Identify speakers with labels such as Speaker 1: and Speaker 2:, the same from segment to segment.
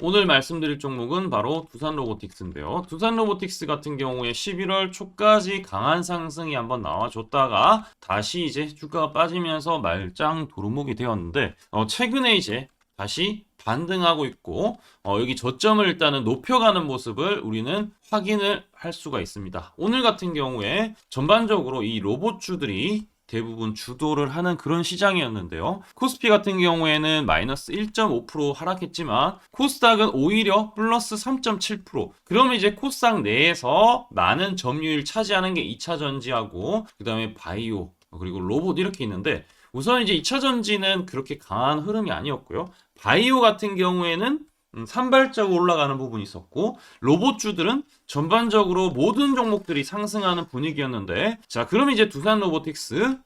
Speaker 1: 오늘 말씀드릴 종목은 바로 두산로보틱스인데요. 두산로보틱스 같은 경우에 11월 초까지 강한 상승이 한번 나와줬다가 다시 이제 주가가 빠지면서 말짱 도루묵이 되었는데 최근에 이제 다시 반등하고 있고 여기 저점을 일단은 높여가는 모습을 우리는 확인을 할 수가 있습니다. 오늘 같은 경우에 전반적으로 이 로봇주들이 대부분 주도를 하는 그런 시장이었는데요. 코스피 같은 경우에는 마이너스 1.5% 하락했지만 코스닥은 오히려 플러스 3.7%. 그러면 이제 코스닥 내에서 많은 점유율 차지하는 게 2차 전지하고 그 다음에 바이오 그리고 로봇 이렇게 있는데 우선 이제 2차 전지는 그렇게 강한 흐름이 아니었고요. 바이오 같은 경우에는 산발적으로 올라가는 부분이 있었고 로봇주들은 전반적으로 모든 종목들이 상승하는 분위기였는데 자 그럼 이제 두산 로보틱스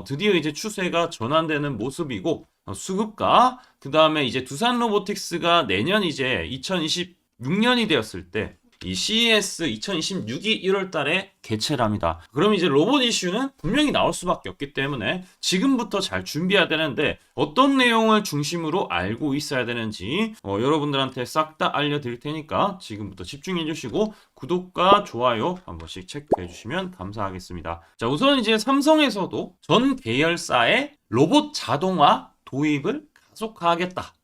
Speaker 1: 드디어 이제 추세가 전환되는 모습이고 수급가 그 다음에 이제 두산 로보틱스가 내년 이제 2026년이 되었을 때 이 CES 2026이 1월 달에 개최를 합니다. 그럼 이제 로봇 이슈는 분명히 나올 수밖에 없기 때문에 지금부터 잘 준비해야 되는데 어떤 내용을 중심으로 알고 있어야 되는지 여러분들한테 싹 다 알려드릴 테니까 지금부터 집중해 주시고 구독과 좋아요 한 번씩 체크해 주시면 감사하겠습니다. 자, 우선 이제 삼성에서도 전 계열사의 로봇 자동화 도입을 가속화하겠다.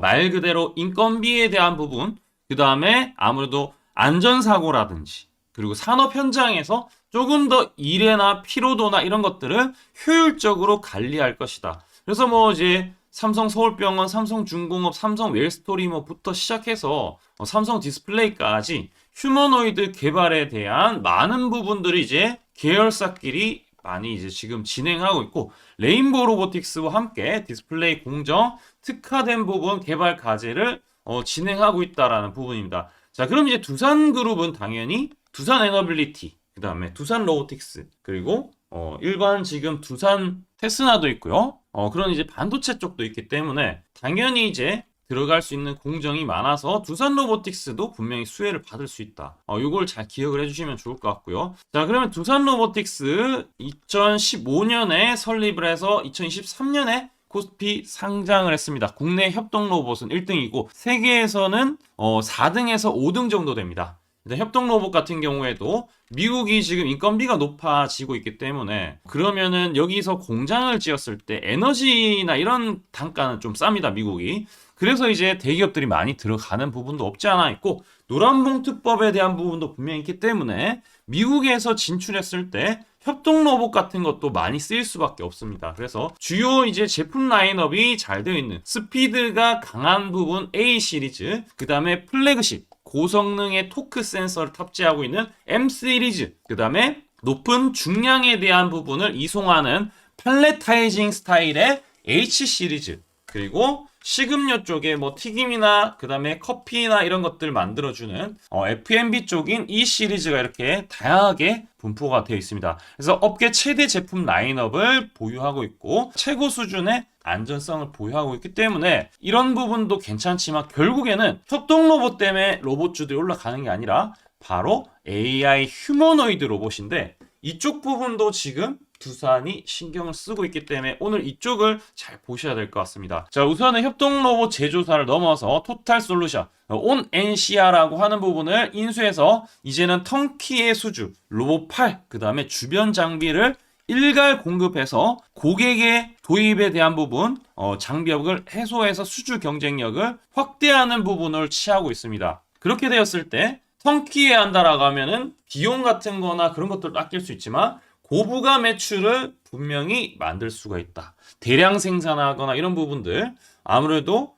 Speaker 1: 말 그대로 인건비에 대한 부분 그 다음에 아무래도 안전사고라든지 그리고 산업 현장에서 조금 더 일해나 피로도나 이런 것들을 효율적으로 관리할 것이다. 그래서 뭐 이제 삼성 서울병원, 삼성중공업, 삼성 웰스토리 뭐부터 시작해서 삼성 디스플레이까지 휴머노이드 개발에 대한 많은 부분들이 이제 계열사끼리 많이 이제 지금 진행하고 있고 레인보우 로보틱스와 함께 디스플레이 공정 특화된 부분 개발 과제를 진행하고 있다라는 부분입니다. 자, 그럼 이제 두산그룹은 당연히 두산 에너빌리티, 그 다음에 두산 로보틱스, 그리고 일반 지금 두산 테스나도 있고요. 그런 이제 반도체 쪽도 있기 때문에 당연히 이제 들어갈 수 있는 공정이 많아서 두산 로보틱스도 분명히 수혜를 받을 수 있다. 이걸 잘 기억을 해주시면 좋을 것 같고요. 자, 그러면 두산 로보틱스 2015년에 설립을 해서 2023년에 코스피 상장을 했습니다. 국내 협동 로봇은 1등이고 세계에서는 4등에서 5등 정도 됩니다. 협동 로봇 같은 경우에도 미국이 지금 인건비가 높아지고 있기 때문에 그러면은 여기서 공장을 지었을 때 에너지나 이런 단가는 좀 쌉니다, 미국이. 그래서 이제 대기업들이 많이 들어가는 부분도 없지 않아 있고 노란봉투법에 대한 부분도 분명히 있기 때문에 미국에서 진출했을 때 협동 로봇 같은 것도 많이 쓰일 수밖에 없습니다. 그래서 주요 이제 제품 라인업이 잘 되어 있는 스피드가 강한 부분 A 시리즈, 그 다음에 플래그십 고성능의 토크 센서를 탑재하고 있는 M 시리즈, 그 다음에 높은 중량에 대한 부분을 이송하는 팔레타이징 스타일의 H 시리즈, 그리고 식음료 쪽에 뭐 튀김이나 그 다음에 커피나 이런 것들 만들어주는 F&B 쪽인 E 시리즈가 이렇게 다양하게 분포가 되어 있습니다. 그래서 업계 최대 제품 라인업을 보유하고 있고 최고 수준의 안전성을 보유하고 있기 때문에 이런 부분도 괜찮지만 결국에는 협동 로봇 때문에 로봇주들이 올라가는 게 아니라 바로 AI 휴머노이드 로봇인데 이쪽 부분도 지금 두산이 신경을 쓰고 있기 때문에 오늘 이쪽을 잘 보셔야 될 것 같습니다. 자, 우선은 협동 로봇 제조사를 넘어서 토탈 솔루션, 온 NCR라고 하는 부분을 인수해서 이제는 턴키의 수주, 로봇 8, 그 다음에 주변 장비를 일괄 공급해서 고객의 도입에 대한 부분, 장벽을 해소해서 수주 경쟁력을 확대하는 부분을 취하고 있습니다. 그렇게 되었을 때 턴키에 한다라고 하면은 비용 같은 거나 그런 것들을 아낄 수 있지만 고부가 매출을 분명히 만들 수가 있다. 대량 생산하거나 이런 부분들 아무래도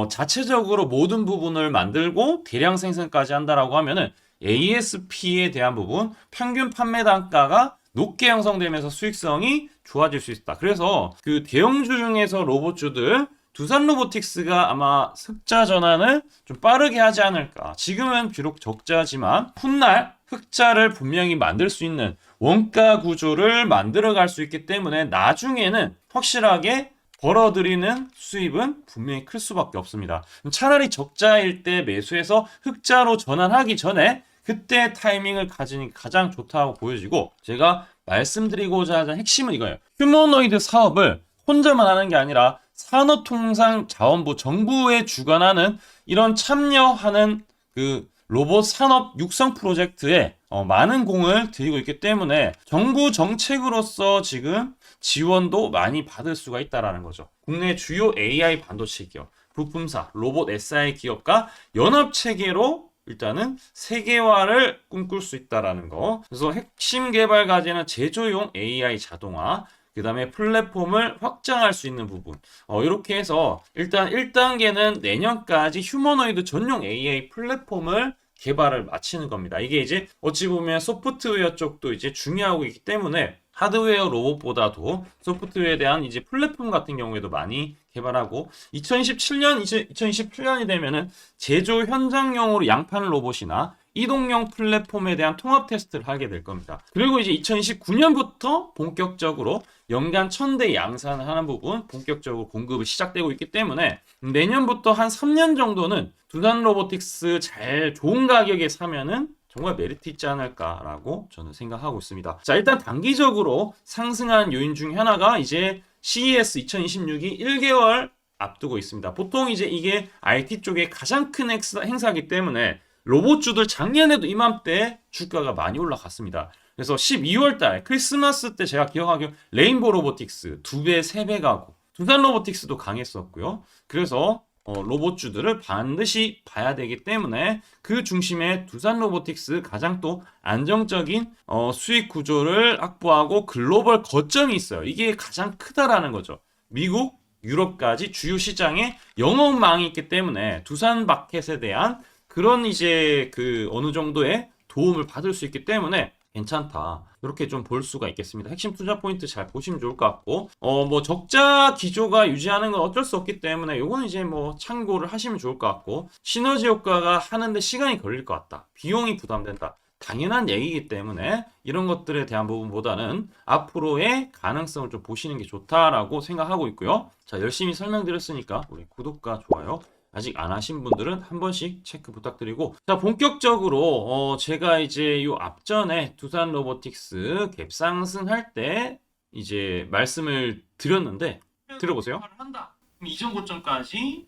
Speaker 1: 자체적으로 모든 부분을 만들고 대량 생산까지 한다라고 하면은 ASP에 대한 부분 평균 판매 단가가 높게 형성되면서 수익성이 좋아질 수 있다. 그래서 그 대형주 중에서 로봇주들 두산 로보틱스가 아마 흑자 전환을 좀 빠르게 하지 않을까. 지금은 비록 적자지만 훗날 흑자를 분명히 만들 수 있는 원가 구조를 만들어갈 수 있기 때문에 나중에는 확실하게 벌어들이는 수입은 분명히 클 수밖에 없습니다. 차라리 적자일 때 매수해서 흑자로 전환하기 전에 그때 타이밍을 가지는 게 가장 좋다고 보여지고 제가 말씀드리고자 하는 핵심은 이거예요. 휴머노이드 사업을 혼자만 하는 게 아니라 산업통상자원부 정부에 주관하는 이런 참여하는 그 로봇 산업 육성 프로젝트에 많은 공을 들이고 있기 때문에 정부 정책으로서 지금 지원도 많이 받을 수가 있다라는 거죠. 국내 주요 AI 반도체 기업, 부품사, 로봇 SI 기업과 연합 체계로 일단은 세계화를 꿈꿀 수 있다라는 거. 그래서 핵심 개발 과제는 제조용 AI 자동화, 그 다음에 플랫폼을 확장할 수 있는 부분. 이렇게 해서 일단 1단계는 내년까지 휴머노이드 전용 AI 플랫폼을 개발을 마치는 겁니다. 이게 이제 어찌 보면 소프트웨어 쪽도 이제 중요하고 있기 때문에 하드웨어 로봇보다도 소프트웨어에 대한 이제 플랫폼 같은 경우에도 많이 개발하고 2027년이 되면은 제조 현장용으로 양판 로봇이나 이동용 플랫폼에 대한 통합 테스트를 하게 될 겁니다. 그리고 이제 2029년부터 본격적으로 연간 1000대 양산을 하는 부분 본격적으로 공급이 시작되고 있기 때문에 내년부터 한 3년 정도는 두산 로보틱스 잘 좋은 가격에 사면은 정말 메리트 있지 않을까라고 저는 생각하고 있습니다. 자, 일단 단기적으로 상승한 요인 중 하나가 이제 CES 2026이 1개월 앞두고 있습니다. 보통 이제 이게 IT 쪽에 가장 큰 행사이기 때문에 로봇주들 작년에도 이맘때 주가가 많이 올라갔습니다. 그래서 12월 달 크리스마스 때 제가 기억하기로 레인보 로보틱스 2배, 3배 가고 두산 로보틱스도 강했었고요. 그래서 로봇주들을 반드시 봐야 되기 때문에 그 중심에 두산 로보틱스 가장 또 안정적인 수익 구조를 확보하고 글로벌 거점이 있어요. 이게 가장 크다라는 거죠. 미국, 유럽까지 주요 시장에 영업망이 있기 때문에 두산 마켓에 대한 그런 이제 그 어느 정도의 도움을 받을 수 있기 때문에 괜찮다. 이렇게 좀 볼 수가 있겠습니다. 핵심 투자 포인트 잘 보시면 좋을 것 같고, 뭐 적자 기조가 유지하는 건 어쩔 수 없기 때문에 요건 이제 뭐 참고를 하시면 좋을 것 같고, 시너지 효과가 하는데 시간이 걸릴 것 같다. 비용이 부담된다. 당연한 얘기이기 때문에 이런 것들에 대한 부분보다는 앞으로의 가능성을 좀 보시는 게 좋다라고 생각하고 있고요. 자, 열심히 설명드렸으니까 우리 구독과 좋아요 아직 안 하신 분들은 한 번씩 체크 부탁드리고, 자, 본격적으로 제가 이제 요 앞전에 두산 로보틱스 갭 상승할 때 이제 말씀을 드렸는데 들어보세요. 이전 고점까지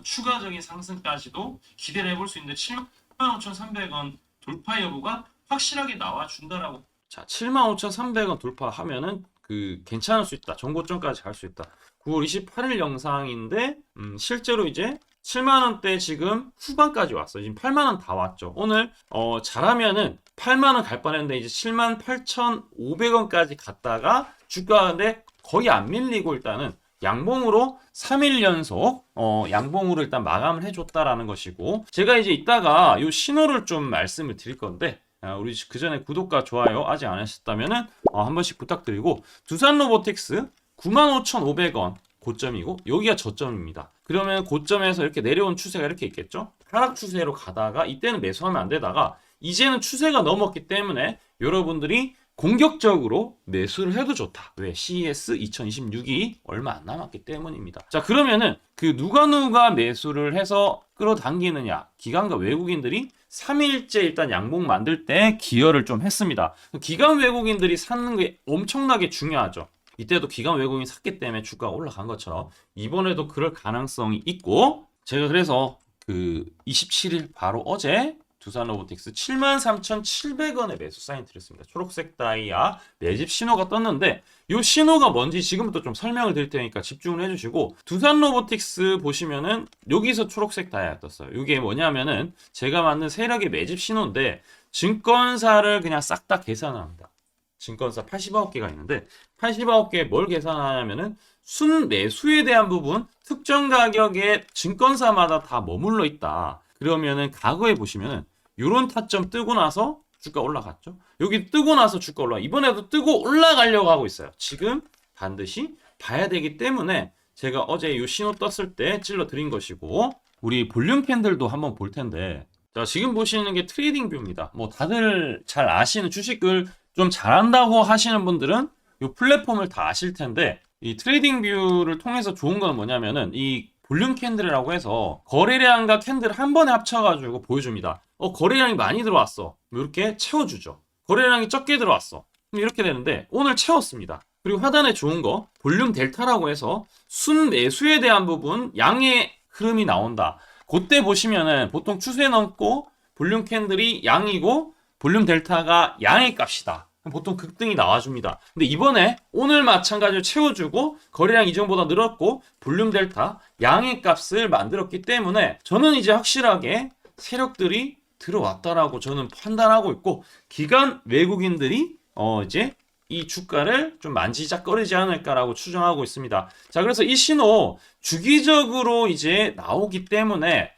Speaker 1: 추가적인 상승까지도 기대를 해볼 수 있는데 75,300원 돌파 여부가 확실하게 나와준다라고. 자, 75,300원 돌파하면은 그 괜찮을 수 있다. 전고점까지 갈 수 있다. 9월 28일 영상인데 실제로 이제 7만원대 지금 후반까지 왔어요. 지금 8만원 다 왔죠. 오늘 잘하면은 8만원 갈 뻔했는데 이제 78,500원까지 갔다가 주가가 근데 거의 안 밀리고 일단은 양봉으로 3일 연속 양봉으로 일단 마감을 해줬다라는 것이고, 제가 이제 이따가 요 신호를 좀 말씀을 드릴 건데 우리 그 전에 구독과 좋아요 아직 안 하셨다면은 한 번씩 부탁드리고, 두산 로보틱스 95,500원 고점이고 여기가 저점입니다. 그러면 고점에서 이렇게 내려온 추세가 이렇게 있겠죠? 하락 추세로 가다가 이때는 매수하면 안 되다가 이제는 추세가 넘었기 때문에 여러분들이 공격적으로 매수를 해도 좋다. 왜? CES 2026이 얼마 안 남았기 때문입니다. 자, 그러면은 그 누가 매수를 해서 끌어당기느냐? 기관과 외국인들이 3일째 일단 양봉 만들 때 기여를 좀 했습니다. 기관 외국인들이 사는 게 엄청나게 중요하죠. 이때도 기관 외국인이 샀기 때문에 주가가 올라간 것처럼 이번에도 그럴 가능성이 있고, 제가 그래서 그 27일 바로 어제 두산 로보틱스 73,700원에 매수 사인 드렸습니다. 초록색 다이아 매집 신호가 떴는데 이 신호가 뭔지 지금부터 좀 설명을 드릴 테니까 집중을 해주시고, 두산 로보틱스 보시면은 여기서 초록색 다이아 떴어요. 이게 뭐냐면은 제가 만든 세력의 매집 신호인데 증권사를 그냥 싹 다 계산합니다. 증권사 89개가 있는데 89개에 뭘 계산하냐면은 순매수에 대한 부분, 특정 가격에 증권사마다 다 머물러 있다. 그러면은 과거에 보시면은 요런 타점 뜨고 나서 주가 올라갔죠. 여기 뜨고 나서 주가 올라가. 이번에도 뜨고 올라가려고 하고 있어요. 지금 반드시 봐야 되기 때문에 제가 어제 요 신호 떴을 때 찔러 드린 것이고, 우리 볼륨 캔들도 한번 볼 텐데, 자, 지금 보시는 게 트레이딩 뷰입니다. 뭐 다들 잘 아시는 주식을 좀 잘한다고 하시는 분들은 이 플랫폼을 다 아실 텐데, 이 트레이딩 뷰를 통해서 좋은 건 뭐냐면은 이 볼륨 캔들이라고 해서 거래량과 캔들 한 번에 합쳐가지고 보여줍니다. 거래량이 많이 들어왔어. 이렇게 채워주죠. 거래량이 적게 들어왔어. 이렇게 되는데 오늘 채웠습니다. 그리고 하단에 좋은 거 볼륨 델타라고 해서 순매수에 대한 부분 양의 흐름이 나온다. 그때 보시면은 보통 추세 넘고 볼륨 캔들이 양이고 볼륨 델타가 양의 값이다. 보통 급등이 나와줍니다. 근데 이번에 오늘 마찬가지로 채워주고 거래량 이전보다 늘었고 볼륨 델타 양의 값을 만들었기 때문에 저는 이제 확실하게 세력들이 들어왔다라고 저는 판단하고 있고 기관 외국인들이 이제 이 주가를 좀 만지작거리지 않을까라고 추정하고 있습니다. 자, 그래서 이 신호 주기적으로 이제 나오기 때문에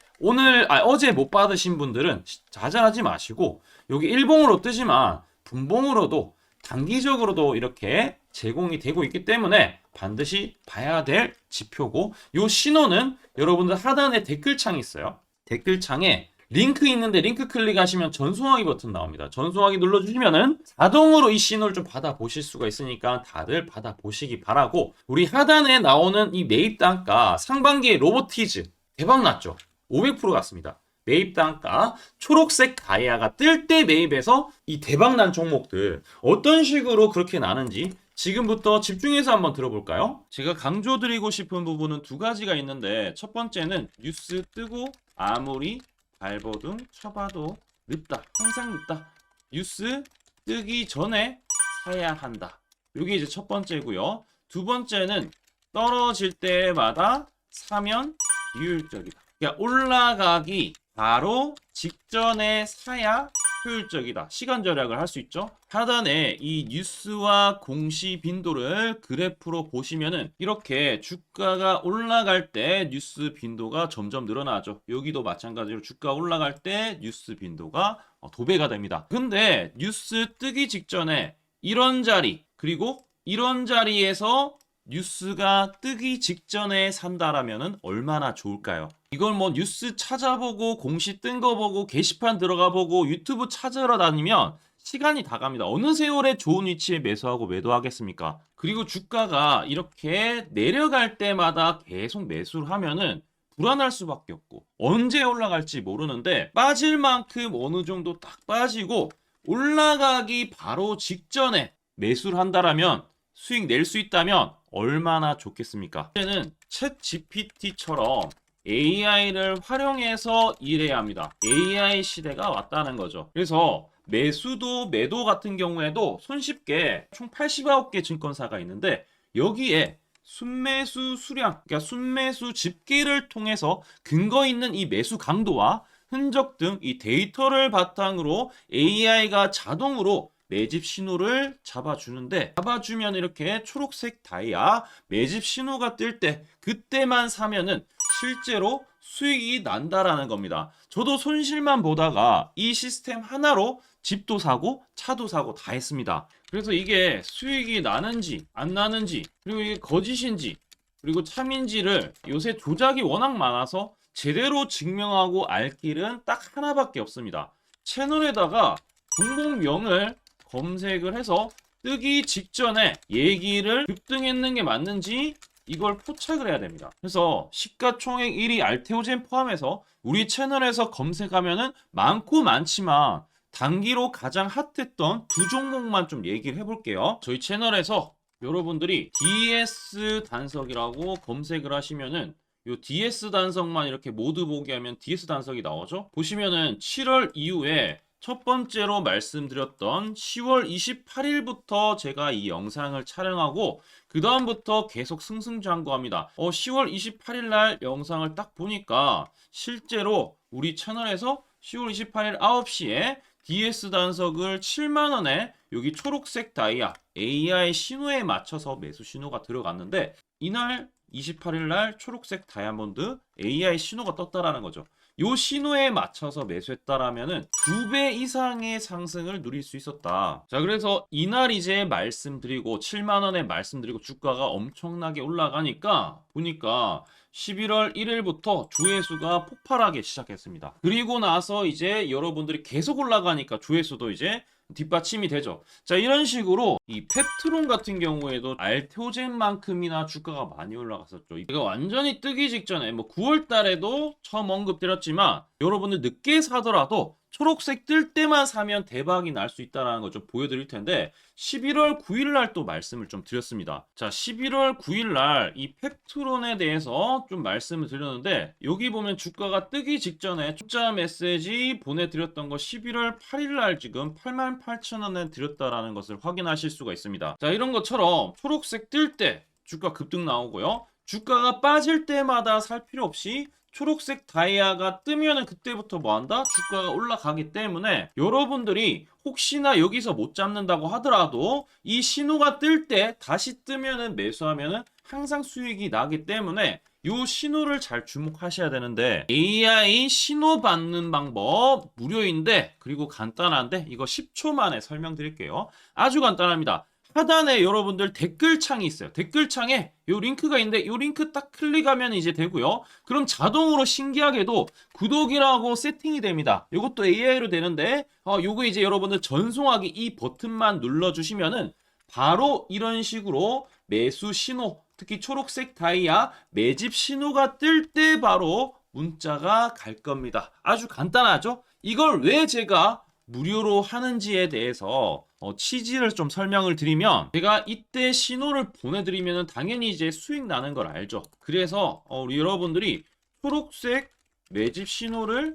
Speaker 1: 어제 못 받으신 분들은 좌절하지 마시고 여기 일봉으로 뜨지만 분봉으로도 단기적으로도 이렇게 제공이 되고 있기 때문에 반드시 봐야 될 지표고 이 신호는 여러분들 하단에 댓글창이 있어요. 댓글창에 링크 있는데 링크 클릭하시면 전송하기 버튼 나옵니다. 전송하기 눌러주시면은 자동으로 이 신호를 좀 받아보실 수가 있으니까 다들 받아보시기 바라고 우리 하단에 나오는 이 매입 단가 상반기에 로보티즈 대박났죠. 500% 갔습니다. 매입 단가 초록색 다이아가 뜰 때 매입해서 이 대박난 종목들 어떤 식으로 그렇게 나는지 지금부터 집중해서 한번 들어볼까요? 제가 강조드리고 싶은 부분은 두 가지가 있는데 첫 번째는 뉴스 뜨고 아무리 발버둥 쳐봐도 늦다. 항상 늦다. 뉴스 뜨기 전에 사야 한다. 이게 이제 첫 번째고요. 두 번째는 떨어질 때마다 사면 비효율적이다. 그러니까 올라가기 바로 직전에 사야 효율적이다. 시간 절약을 할 수 있죠. 하단에 이 뉴스와 공시 빈도를 그래프로 보시면은 이렇게 주가가 올라갈 때 뉴스 빈도가 점점 늘어나죠. 여기도 마찬가지로 주가 올라갈 때 뉴스 빈도가 도배가 됩니다. 근데 뉴스 뜨기 직전에 이런 자리 그리고 이런 자리에서 뉴스가 뜨기 직전에 산다라면은 얼마나 좋을까요? 이걸 뭐 뉴스 찾아보고 공시 뜬 거 보고 게시판 들어가 보고 유튜브 찾으러 다니면 시간이 다 갑니다. 어느 세월에 좋은 위치에 매수하고 매도하겠습니까? 그리고 주가가 이렇게 내려갈 때마다 계속 매수를 하면은 불안할 수밖에 없고 언제 올라갈지 모르는데 빠질 만큼 어느 정도 딱 빠지고 올라가기 바로 직전에 매수를 한다라면 수익 낼 수 있다면 얼마나 좋겠습니까? 이제는 챗 GPT처럼 AI를 활용해서 일해야 합니다. AI 시대가 왔다는 거죠. 그래서 매수도 매도 같은 경우에도 손쉽게 총 89개 증권사가 있는데 여기에 순매수 수량, 그러니까 순매수 집계를 통해서 근거 있는 이 매수 강도와 흔적 등 이 데이터를 바탕으로 AI가 자동으로 매집 신호를 잡아주면 이렇게 초록색 다이아 매집 신호가 뜰 때 그때만 사면은 실제로 수익이 난다라는 겁니다. 저도 손실만 보다가 이 시스템 하나로 집도 사고 차도 사고 다 했습니다. 그래서 이게 수익이 나는지 안 나는지 그리고 이게 거짓인지 그리고 참인지를 요새 조작이 워낙 많아서 제대로 증명하고 알 길은 딱 하나밖에 없습니다. 채널에다가 종목명을 검색을 해서 뜨기 직전에 얘기를 급등했는 게 맞는지 이걸 포착을 해야 됩니다. 그래서 시가총액 1위 알테오젠 포함해서 우리 채널에서 검색하면은 많고 많지만 단기로 가장 핫했던 두 종목만 좀 얘기를 해볼게요. 저희 채널에서 여러분들이 DS 단석이라고 검색을 하시면은 요 DS 단석만 이렇게 모두 보게 하면 DS 단석이 나오죠. 보시면은 7월 이후에 첫 번째로 말씀드렸던 10월 28일부터 제가 이 영상을 촬영하고 그 다음부터 계속 승승장구합니다. 10월 28일 날 영상을 딱 보니까 실제로 우리 채널에서 10월 28일 9시에 DS 단석을 7만원에 여기 초록색 다이아 AI 신호에 맞춰서 매수 신호가 들어갔는데 이날 28일 날 초록색 다이아몬드 AI 신호가 떴다라는 거죠. 요 신호에 맞춰서 매수했다라면은 2배 이상의 상승을 누릴 수 있었다. 자, 그래서 이날 이제 말씀드리고 7만원에 말씀드리고 주가가 엄청나게 올라가니까 보니까 11월 1일부터 조회수가 폭발하기 시작했습니다. 그리고 나서 이제 여러분들이 계속 올라가니까 조회수도 이제 뒷받침이 되죠. 자, 이런 식으로 이 펩트론 같은 경우에도 알테오젠만큼이나 주가가 많이 올라갔었죠. 이거 완전히 뜨기 직전에 뭐 9월 달에도 처음 언급드렸지만 여러분들 늦게 사더라도 초록색 뜰 때만 사면 대박이 날 수 있다는 걸 좀 보여드릴 텐데 11월 9일 날 또 말씀을 좀 드렸습니다. 자, 11월 9일 날 이 펩트론에 대해서 좀 말씀을 드렸는데 여기 보면 주가가 뜨기 직전에 투자 메시지 보내드렸던 거 11월 8일 날 지금 88,000원에 드렸다라는 것을 확인하실 수가 있습니다. 자, 이런 것처럼 초록색 뜰 때 주가 급등 나오고요. 주가가 빠질 때마다 살 필요 없이 초록색 다이아가 뜨면은 그때부터 뭐한다? 주가가 올라가기 때문에 여러분들이 혹시나 여기서 못 잡는다고 하더라도 이 신호가 뜰 때 다시 뜨면은 매수하면은 항상 수익이 나기 때문에 요 신호를 잘 주목하셔야 되는데 AI 신호 받는 방법 무료인데 그리고 간단한데 이거 10초 만에 설명드릴게요. 아주 간단합니다. 하단에 여러분들 댓글창이 있어요. 댓글창에 요 링크가 있는데 요 링크 딱 클릭하면 이제 되고요. 그럼 자동으로 신기하게도 구독이라고 세팅이 됩니다. 요것도 AI로 되는데 요거 이제 여러분들 전송하기 이 버튼만 눌러주시면은 바로 이런 식으로 매수 신호, 특히 초록색 다이아 매집 신호가 뜰 때 바로 문자가 갈 겁니다. 아주 간단하죠? 이걸 왜 제가 무료로 하는지에 대해서 취지를 좀 설명을 드리면 제가 이때 신호를 보내드리면 당연히 이제 수익 나는 걸 알죠. 그래서 우리 여러분들이 초록색 매집 신호를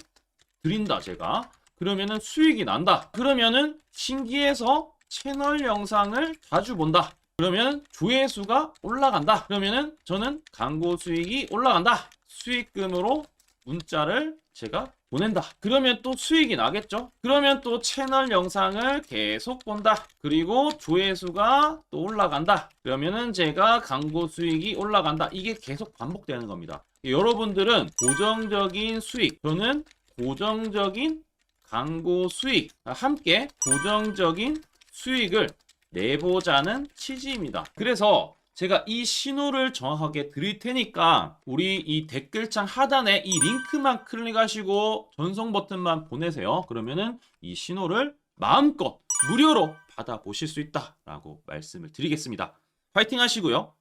Speaker 1: 드린다 제가. 그러면은 수익이 난다. 그러면은 신기해서 채널 영상을 자주 본다. 그러면 조회수가 올라간다. 그러면은 저는 광고 수익이 올라간다. 수익금으로 문자를 제가 보낸다. 그러면 또 수익이 나겠죠? 그러면 또 채널 영상을 계속 본다. 그리고 조회수가 또 올라간다. 그러면은 제가 광고 수익이 올라간다. 이게 계속 반복되는 겁니다. 여러분들은 고정적인 수익, 저는 고정적인 광고 수익, 함께 고정적인 수익을 내보자는 취지입니다. 그래서 제가 이 신호를 정확하게 드릴 테니까 우리 이 댓글창 하단에 이 링크만 클릭하시고 전송 버튼만 보내세요. 그러면은 이 신호를 마음껏 무료로 받아보실 수 있다라고 말씀을 드리겠습니다. 파이팅 하시고요.